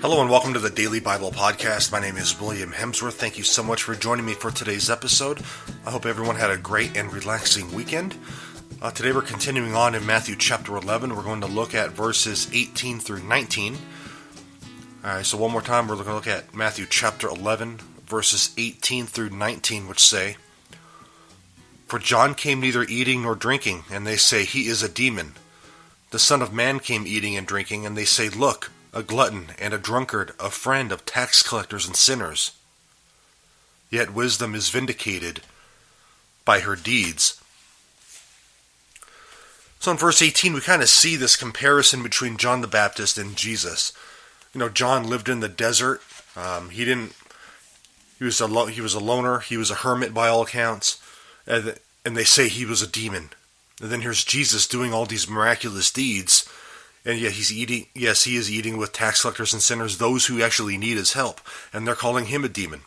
Hello and welcome to the Daily Bible Podcast. My name is William Hemsworth. Thank you so much for joining me for today's episode. I hope everyone had a great and relaxing weekend. Today we're continuing on in Matthew chapter 11. We're going to look at verses 18 through 19. Alright, so one more time we're going to look at Matthew chapter 11, verses 18 through 19, which say, "For John came neither eating nor drinking, and they say, 'He is a demon.' The Son of Man came eating and drinking, and they say, 'Look, a glutton and a drunkard, a friend of tax collectors and sinners.' Yet wisdom is vindicated by her deeds." So in verse 18, we kind of see this comparison between John the Baptist and Jesus. You know, John lived in the desert. He was a loner. He was a hermit by all accounts. And they say he was a demon. And then here's Jesus doing all these miraculous deeds. And yet he's eating, yes, he is eating with tax collectors and sinners, those who actually need his help. And they're calling him a demon.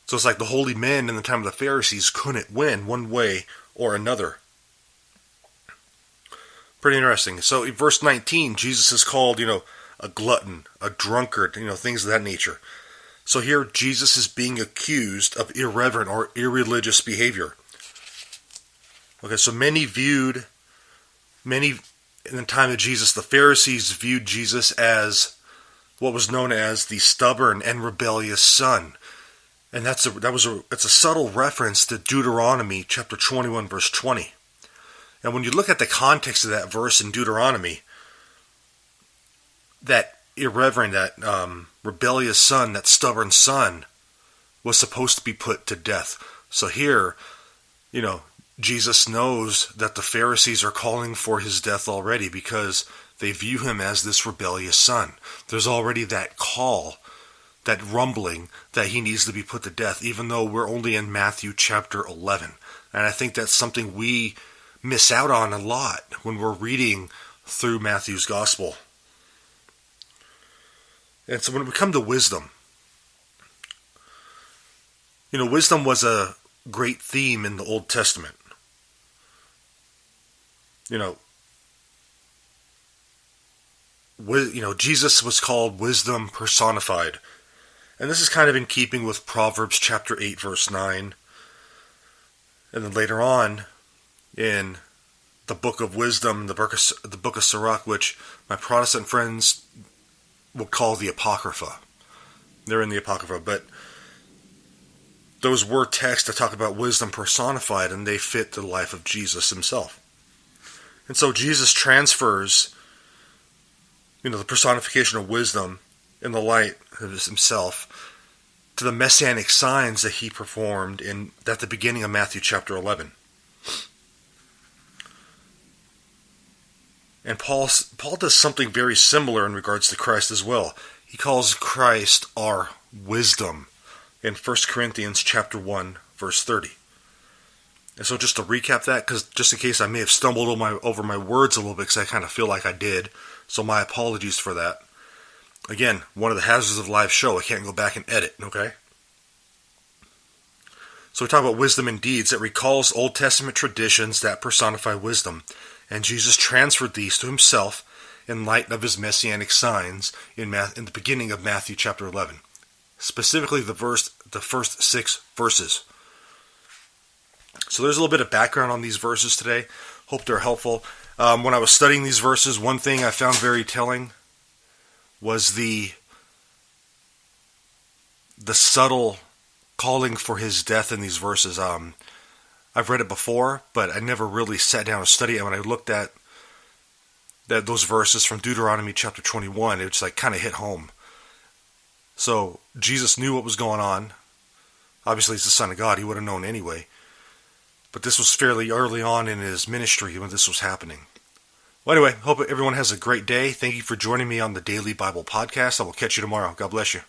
So it's like the holy men in the time of the Pharisees couldn't win one way or another. Pretty interesting. So in verse 19, Jesus is called, a glutton, a drunkard, things of that nature. So here Jesus is being accused of irreverent or irreligious behavior. Okay, so many in the time of Jesus, the Pharisees viewed Jesus as what was known as the stubborn and rebellious son. And it's a subtle reference to Deuteronomy chapter 21 verse 20. And when you look at the context of that verse in Deuteronomy, that irreverent, that rebellious son, that stubborn son was supposed to be put to death. So here, Jesus knows that the Pharisees are calling for his death already because they view him as this rebellious son. There's already that call, that rumbling that he needs to be put to death, even though we're only in Matthew chapter 11. And I think that's something we miss out on a lot when we're reading through Matthew's gospel. And so when we come to wisdom, wisdom was a great theme in the Old Testament. Jesus was called wisdom personified. And this is kind of in keeping with Proverbs chapter 8, verse 9. And then later on, in the book of wisdom, the book of Sirach, which my Protestant friends will call the Apocrypha. They're in the Apocrypha, but those were texts that talk about wisdom personified, and they fit the life of Jesus himself. And so Jesus transfers, the personification of wisdom in the light of himself to the messianic signs that he performed at the beginning of Matthew chapter 11. And Paul does something very similar in regards to Christ as well. He calls Christ our wisdom in 1 Corinthians chapter 1, verse 30. And so just to recap that, because just in case I may have stumbled over my words a little bit, because I kind of feel like I did, so my apologies for that. Again, one of the hazards of live show, I can't go back and edit, okay? So we talk about wisdom and deeds. It recalls Old Testament traditions that personify wisdom. And Jesus transferred these to himself in light of his messianic signs in the beginning of Matthew chapter 11. Specifically the first 6 verses. So there's a little bit of background on these verses today. Hope they're helpful. When I was studying these verses, one thing I found very telling was the subtle calling for his death in these verses. I've read it before, but I never really sat down and studied it. When I looked at those verses from Deuteronomy chapter 21, it just kind of hit home. So Jesus knew what was going on. Obviously, he's the Son of God. He would have known anyway. But this was fairly early on in his ministry when this was happening. Well, anyway, hope everyone has a great day. Thank you for joining me on the Daily Bible Podcast. I will catch you tomorrow. God bless you.